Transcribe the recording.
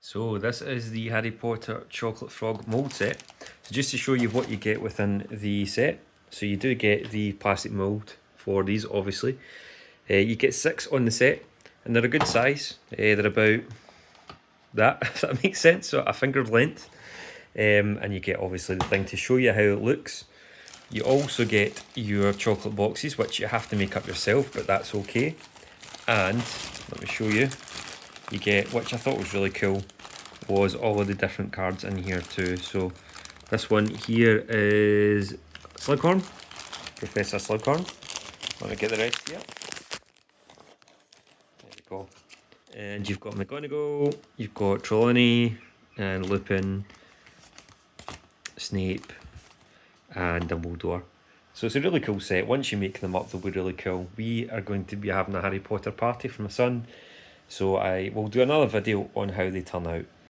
So this is the Harry Potter Chocolate Frog mould set. So just to show you what you get within the set. So you do get the plastic mould for these, obviously. You get 6 on the set, and they're a good size. They're about that, if that makes sense, so a finger length. And you get obviously the thing to show you how it looks. You also get your chocolate boxes, which you have to make up yourself, but that's okay. And let me show you. You get, which I thought was really cool, was all of the different cards in here too. So this one here is Slughorn, Professor Slughorn. Let me get the rest here. There we go. And you've got McGonagall, you've got Trelawney, and Lupin, Snape, and Dumbledore. So it's a really cool set. Once you make them up, they'll be really cool. We are going to be having a Harry Potter party for my son, so I will do another video on how they turn out.